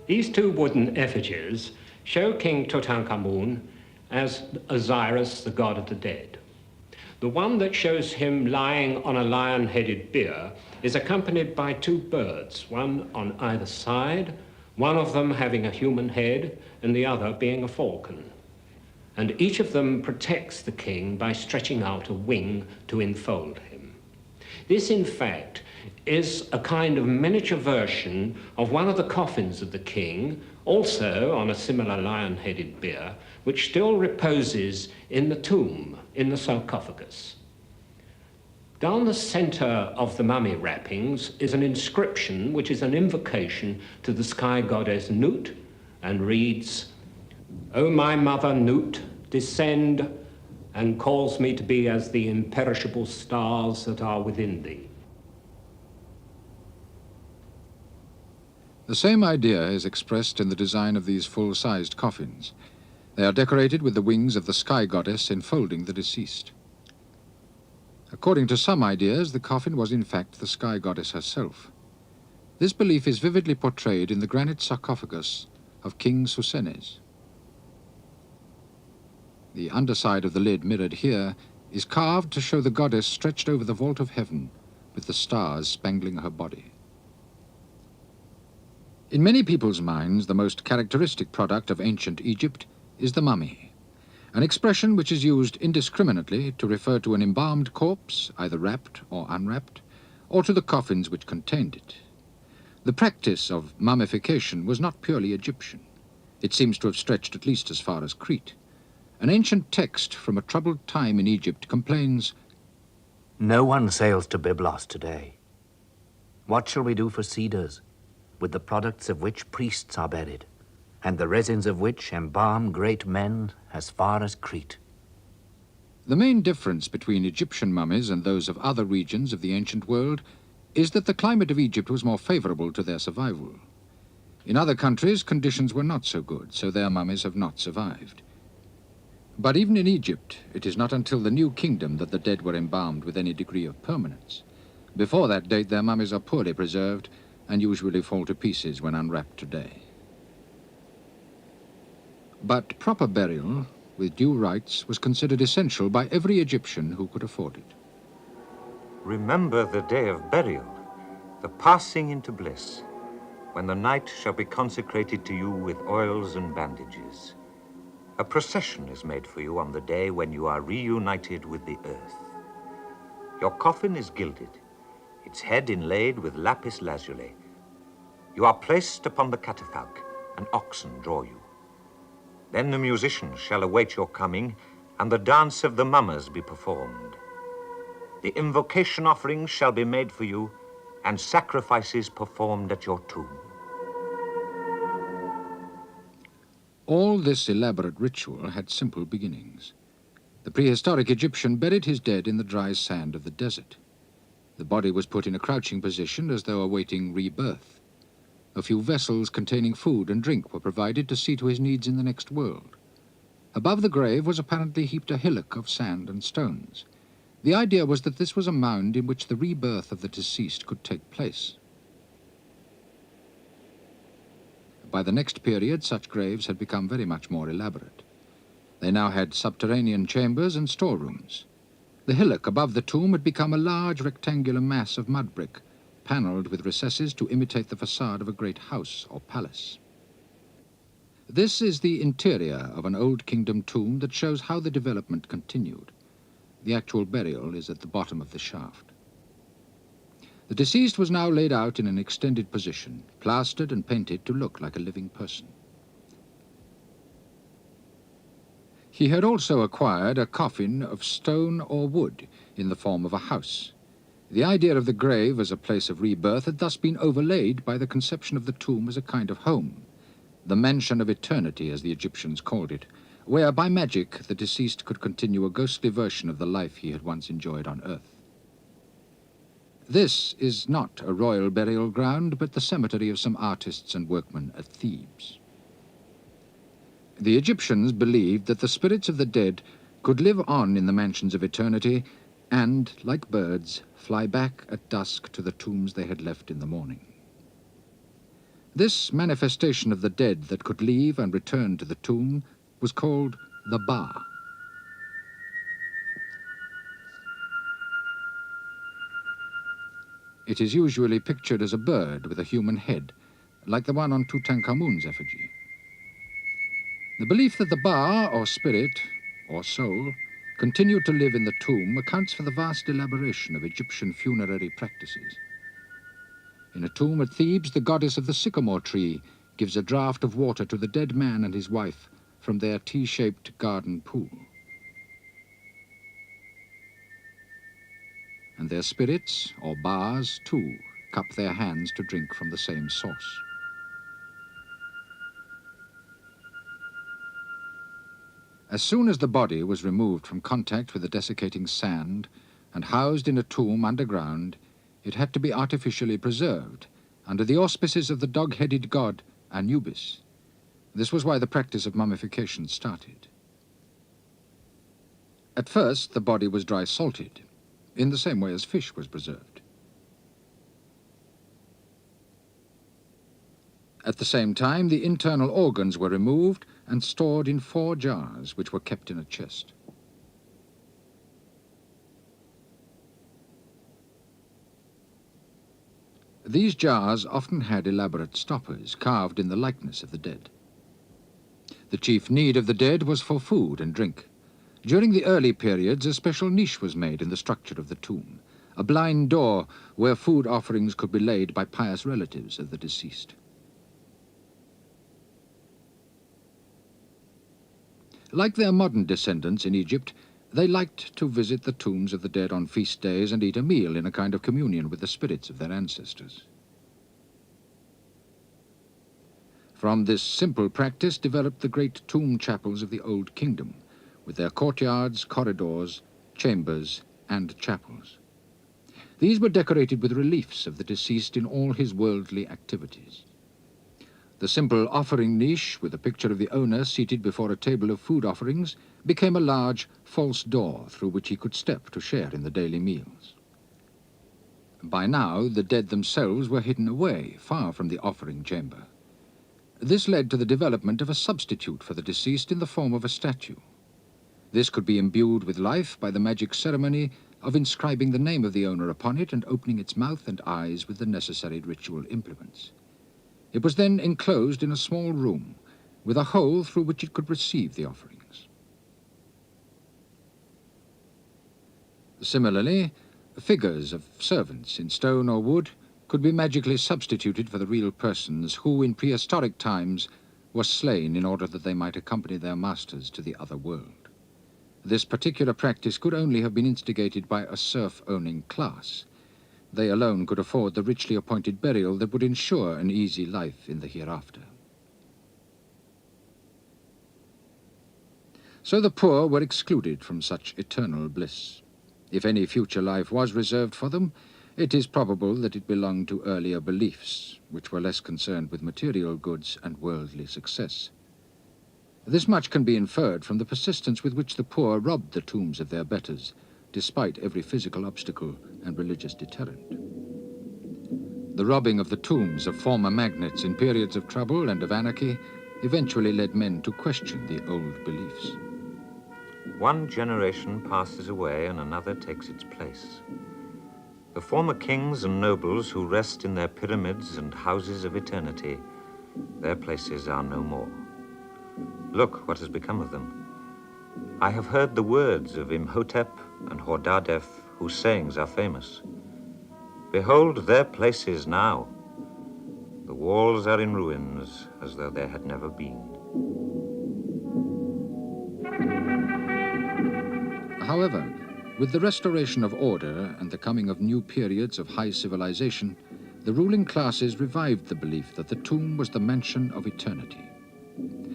These two wooden effigies show King Tutankhamun as Osiris, the god of the dead. The one that shows him lying on a lion-headed bier is accompanied by two birds, one on either side, one of them having a human head and the other being a falcon. And each of them protects the king by stretching out a wing to enfold him. This, in fact, is a kind of miniature version of one of the coffins of the king, also on a similar lion-headed bier, which still reposes in the tomb, in the sarcophagus. Down the center of the mummy wrappings is an inscription which is an invocation to the sky goddess Nut and reads, "O my mother Nut, descend and cause me to be as the imperishable stars that are within thee." The same idea is expressed in the design of these full-sized coffins. They are decorated with the wings of the sky goddess enfolding the deceased. According to some ideas, the coffin was in fact the sky goddess herself. This belief is vividly portrayed in the granite sarcophagus of King Susenes. The underside of the lid, mirrored here, is carved to show the goddess stretched over the vault of heaven with the stars spangling her body. In many people's minds, the most characteristic product of ancient Egypt is the mummy, an expression which is used indiscriminately to refer to an embalmed corpse, either wrapped or unwrapped, or to the coffins which contained it. The practice of mummification was not purely Egyptian. It seems to have stretched at least as far as Crete. An ancient text from a troubled time in Egypt complains, "No one sails to Byblos today. What shall we do for cedars, with the products of which priests are buried, and the resins of which embalm great men as far as Crete?" The main difference between Egyptian mummies and those of other regions of the ancient world is that the climate of Egypt was more favorable to their survival. In other countries, conditions were not so good, so their mummies have not survived. But even in Egypt, it is not until the New Kingdom that the dead were embalmed with any degree of permanence. Before that date, their mummies are poorly preserved and usually fall to pieces when unwrapped today. But proper burial, with due rites, was considered essential by every Egyptian who could afford it. Remember the day of burial, the passing into bliss, when the night shall be consecrated to you with oils and bandages. A procession is made for you on the day when you are reunited with the earth. Your coffin is gilded, its head inlaid with lapis lazuli. You are placed upon the catafalque, and oxen draw you. Then the musicians shall await your coming, and the dance of the mummers be performed. The invocation offerings shall be made for you, and sacrifices performed at your tomb. All this elaborate ritual had simple beginnings. The prehistoric Egyptian buried his dead in the dry sand of the desert. The body was put in a crouching position as though awaiting rebirth. A few vessels containing food and drink were provided to see to his needs in the next world. Above the grave was apparently heaped a hillock of sand and stones. The idea was that this was a mound in which the rebirth of the deceased could take place. By the next period, such graves had become very much more elaborate. They now had subterranean chambers and storerooms. The hillock above the tomb had become a large rectangular mass of mud brick, panelled with recesses to imitate the facade of a great house or palace. This is the interior of an Old Kingdom tomb that shows how the development continued. The actual burial is at the bottom of the shaft. The deceased was now laid out in an extended position, plastered and painted to look like a living person. He had also acquired a coffin of stone or wood in the form of a house. The idea of the grave as a place of rebirth had thus been overlaid by the conception of the tomb as a kind of home, the mansion of eternity, as the Egyptians called it, where by magic the deceased could continue a ghostly version of the life he had once enjoyed on earth. This is not a royal burial ground, but the cemetery of some artists and workmen at Thebes. The Egyptians believed that the spirits of the dead could live on in the mansions of eternity and, like birds, fly back at dusk to the tombs they had left in the morning. This manifestation of the dead that could leave and return to the tomb was called the Ba. It is usually pictured as a bird with a human head, like the one on Tutankhamun's effigy. The belief that the Ba, or spirit, or soul, continued to live in the tomb accounts for the vast elaboration of Egyptian funerary practices. In a tomb at Thebes, the goddess of the sycamore tree gives a draught of water to the dead man and his wife from their T-shaped garden pool. And their spirits, or Bas, too, cup their hands to drink from the same source. As soon as the body was removed from contact with the desiccating sand and housed in a tomb underground, it had to be artificially preserved under the auspices of the dog-headed god Anubis. This was why the practice of mummification started. At first, the body was dry salted, in the same way as fish was preserved. At the same time, the internal organs were removed and stored in 4 jars, which were kept in a chest. These jars often had elaborate stoppers carved in the likeness of the dead. The chief need of the dead was for food and drink. During the early periods, a special niche was made in the structure of the tomb, a blind door where food offerings could be laid by pious relatives of the deceased. Like their modern descendants in Egypt, they liked to visit the tombs of the dead on feast days and eat a meal in a kind of communion with the spirits of their ancestors. From this simple practice developed the great tomb chapels of the Old Kingdom, with their courtyards, corridors, chambers, and chapels. These were decorated with reliefs of the deceased in all his worldly activities. The simple offering niche, with a picture of the owner seated before a table of food offerings, became a large false door through which he could step to share in the daily meals. By now, the dead themselves were hidden away, far from the offering chamber. This led to the development of a substitute for the deceased in the form of a statue. This could be imbued with life by the magic ceremony of inscribing the name of the owner upon it and opening its mouth and eyes with the necessary ritual implements. It was then enclosed in a small room, with a hole through which it could receive the offerings. Similarly, figures of servants in stone or wood could be magically substituted for the real persons who, in prehistoric times, were slain in order that they might accompany their masters to the other world. This particular practice could only have been instigated by a serf-owning class. They alone could afford the richly appointed burial that would ensure an easy life in the hereafter. So the poor were excluded from such eternal bliss. If any future life was reserved for them, it is probable that it belonged to earlier beliefs, which were less concerned with material goods and worldly success. This much can be inferred from the persistence with which the poor robbed the tombs of their betters, despite every physical obstacle and religious deterrent. The robbing of the tombs of former magnates in periods of trouble and of anarchy eventually led men to question the old beliefs. One generation passes away and another takes its place. The former kings and nobles who rest in their pyramids and houses of eternity, their places are no more. Look what has become of them. I have heard the words of Imhotep and Hordadef, whose sayings are famous. Behold their places now. The walls are in ruins, as though there had never been. However, with the restoration of order and the coming of new periods of high civilization, the ruling classes revived the belief that the tomb was the mansion of eternity.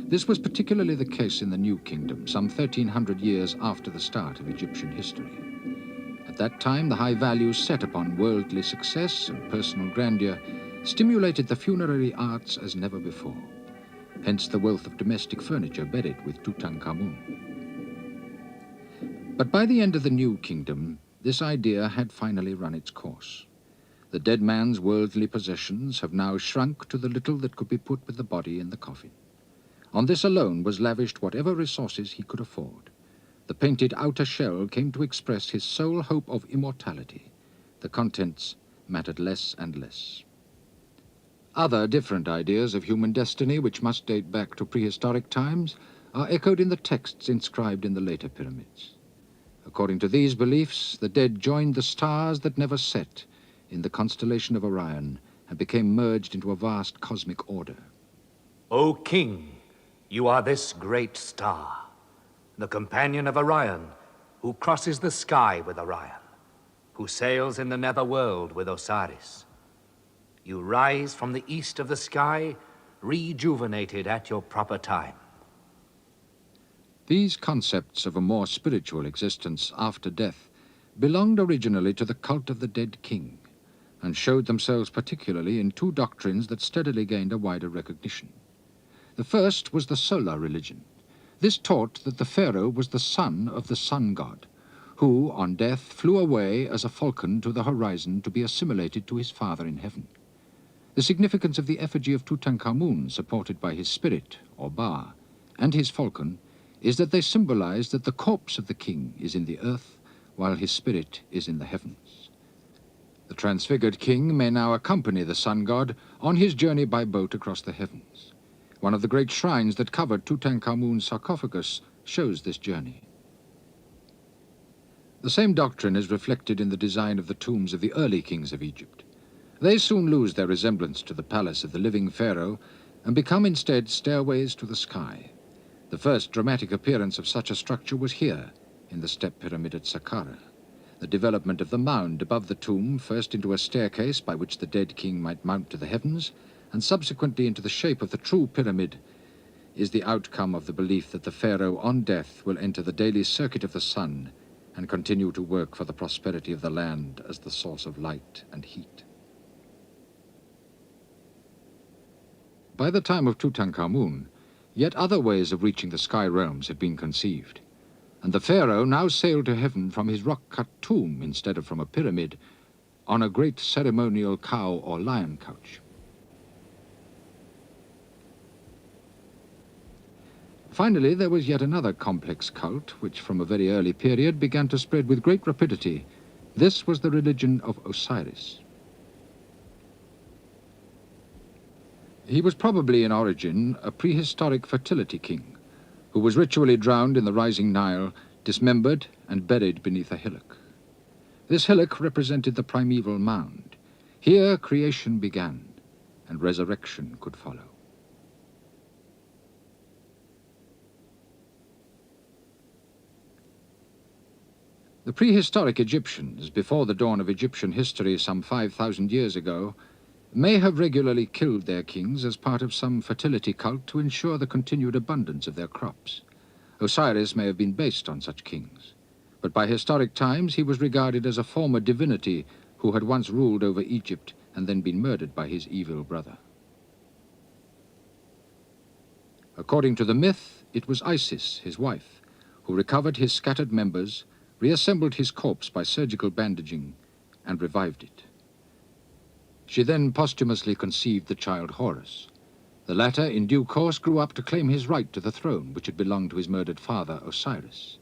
This was particularly the case in the New Kingdom, some 1,300 years after the start of Egyptian history. At that time, the high values set upon worldly success and personal grandeur stimulated the funerary arts as never before. Hence the wealth of domestic furniture buried with Tutankhamun. But by the end of the New Kingdom, this idea had finally run its course. The dead man's worldly possessions have now shrunk to the little that could be put with the body in the coffin. On this alone was lavished whatever resources he could afford. The painted outer shell came to express his sole hope of immortality. The contents mattered less and less. Other different ideas of human destiny, which must date back to prehistoric times, are echoed in the texts inscribed in the later pyramids. According to these beliefs, the dead joined the stars that never set in the constellation of Orion and became merged into a vast cosmic order. O king, you are this great star, the companion of Orion, who crosses the sky with Orion, who sails in the netherworld with Osiris. You rise from the east of the sky, rejuvenated at your proper time. These concepts of a more spiritual existence after death belonged originally to the cult of the dead king, and showed themselves particularly in two doctrines that steadily gained a wider recognition. The first was the solar religion. This taught that the pharaoh was the son of the sun god, who, on death, flew away as a falcon to the horizon to be assimilated to his father in heaven. The significance of the effigy of Tutankhamun, supported by his spirit, or Ba, and his falcon, is that they symbolize that the corpse of the king is in the earth, while his spirit is in the heavens. The transfigured king may now accompany the sun god on his journey by boat across the heavens. One of the great shrines that covered Tutankhamun's sarcophagus shows this journey. The same doctrine is reflected in the design of the tombs of the early kings of Egypt. They soon lose their resemblance to the palace of the living pharaoh and become instead stairways to the sky. The first dramatic appearance of such a structure was here, in the step pyramid at Saqqara. The development of the mound above the tomb, first into a staircase by which the dead king might mount to the heavens, and subsequently into the shape of the true pyramid, is the outcome of the belief that the pharaoh on death will enter the daily circuit of the sun and continue to work for the prosperity of the land as the source of light and heat. By the time of Tutankhamun, yet other ways of reaching the sky realms had been conceived, and the pharaoh now sailed to heaven from his rock-cut tomb instead of from a pyramid on a great ceremonial cow or lion couch. Finally, there was yet another complex cult, which from a very early period began to spread with great rapidity. This was the religion of Osiris. He was probably in origin a prehistoric fertility king, who was ritually drowned in the rising Nile, dismembered and buried beneath a hillock. This hillock represented the primeval mound. Here creation began, and resurrection could follow. The prehistoric Egyptians, before the dawn of Egyptian history some 5,000 years ago, may have regularly killed their kings as part of some fertility cult to ensure the continued abundance of their crops. Osiris may have been based on such kings, but by historic times he was regarded as a former divinity who had once ruled over Egypt and then been murdered by his evil brother. According to the myth, it was Isis, his wife, who recovered his scattered members, reassembled his corpse by surgical bandaging, and revived it. She then posthumously conceived the child Horus. The latter, in due course, grew up to claim his right to the throne, which had belonged to his murdered father, Osiris.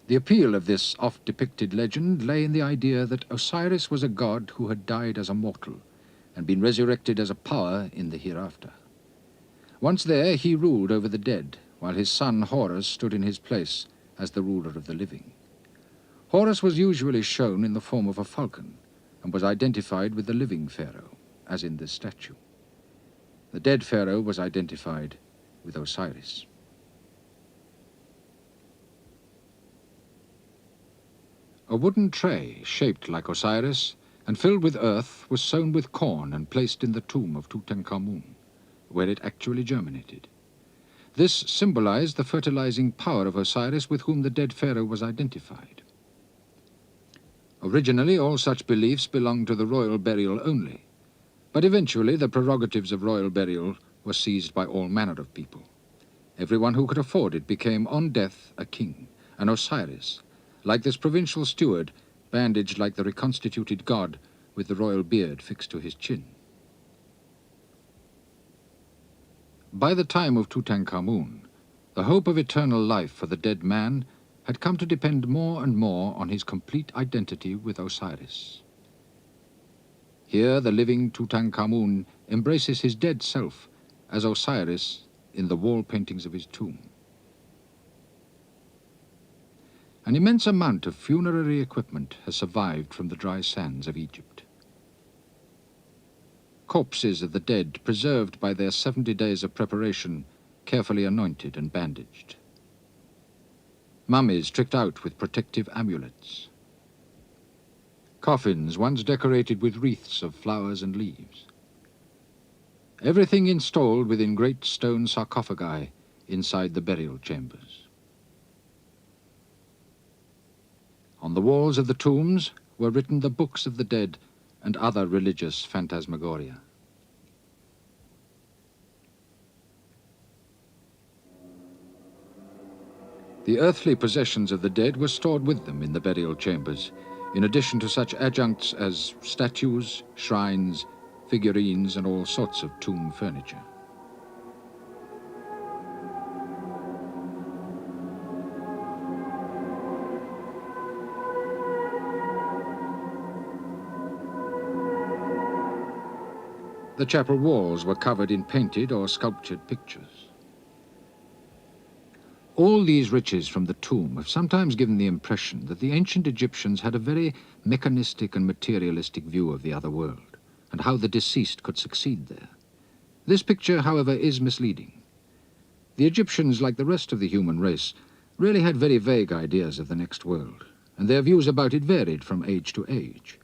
The appeal of this oft-depicted legend lay in the idea that Osiris was a god who had died as a mortal and been resurrected as a power in the hereafter. Once there, he ruled over the dead, while his son Horus stood in his place as the ruler of the living. Horus was usually shown in the form of a falcon and was identified with the living pharaoh, as in this statue. The dead pharaoh was identified with Osiris. A wooden tray, shaped like Osiris and filled with earth, was sown with corn and placed in the tomb of Tutankhamun, where it actually germinated. This symbolized the fertilizing power of Osiris with whom the dead pharaoh was identified. Originally, all such beliefs belonged to the royal burial only, but eventually the prerogatives of royal burial were seized by all manner of people. Everyone who could afford it became, on death, a king, an Osiris, like this provincial steward, bandaged like the reconstituted god, with the royal beard fixed to his chin. By the time of Tutankhamun, the hope of eternal life for the dead man had come to depend more and more on his complete identity with Osiris. Here the living Tutankhamun embraces his dead self as Osiris in the wall paintings of his tomb. An immense amount of funerary equipment has survived from the dry sands of Egypt. Corpses of the dead preserved by their 70 days of preparation, carefully anointed and bandaged. Mummies tricked out with protective amulets. Coffins once decorated with wreaths of flowers and leaves. Everything installed within great stone sarcophagi inside the burial chambers. On the walls of the tombs were written the books of the dead and other religious phantasmagoria. The earthly possessions of the dead were stored with them in the burial chambers, in addition to such adjuncts as statues, shrines, figurines, and all sorts of tomb furniture. The chapel walls were covered in painted or sculptured pictures. All these riches from the tomb have sometimes given the impression that the ancient Egyptians had a very mechanistic and materialistic view of the other world, and how the deceased could succeed there. This picture, however, is misleading. The Egyptians, like the rest of the human race, really had very vague ideas of the next world, and their views about it varied from age to age.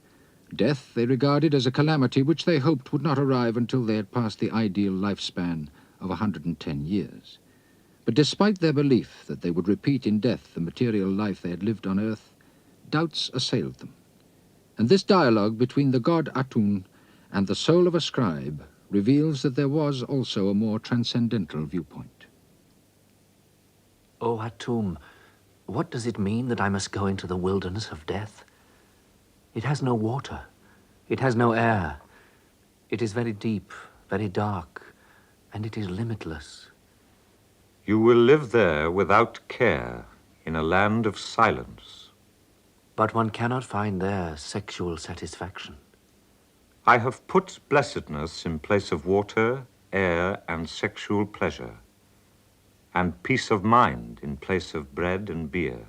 Death they regarded as a calamity which they hoped would not arrive until they had passed the ideal lifespan of 110 years. But despite their belief that they would repeat in death the material life they had lived on earth, doubts assailed them. And this dialogue between the god Atun and the soul of a scribe reveals that there was also a more transcendental viewpoint. O Atum, what does it mean that I must go into the wilderness of death? It has no water. It has no air. It is very deep, very dark, and it is limitless. You will live there without care, in a land of silence. But one cannot find there sexual satisfaction. I have put blessedness in place of water, air, and sexual pleasure, and peace of mind in place of bread and beer.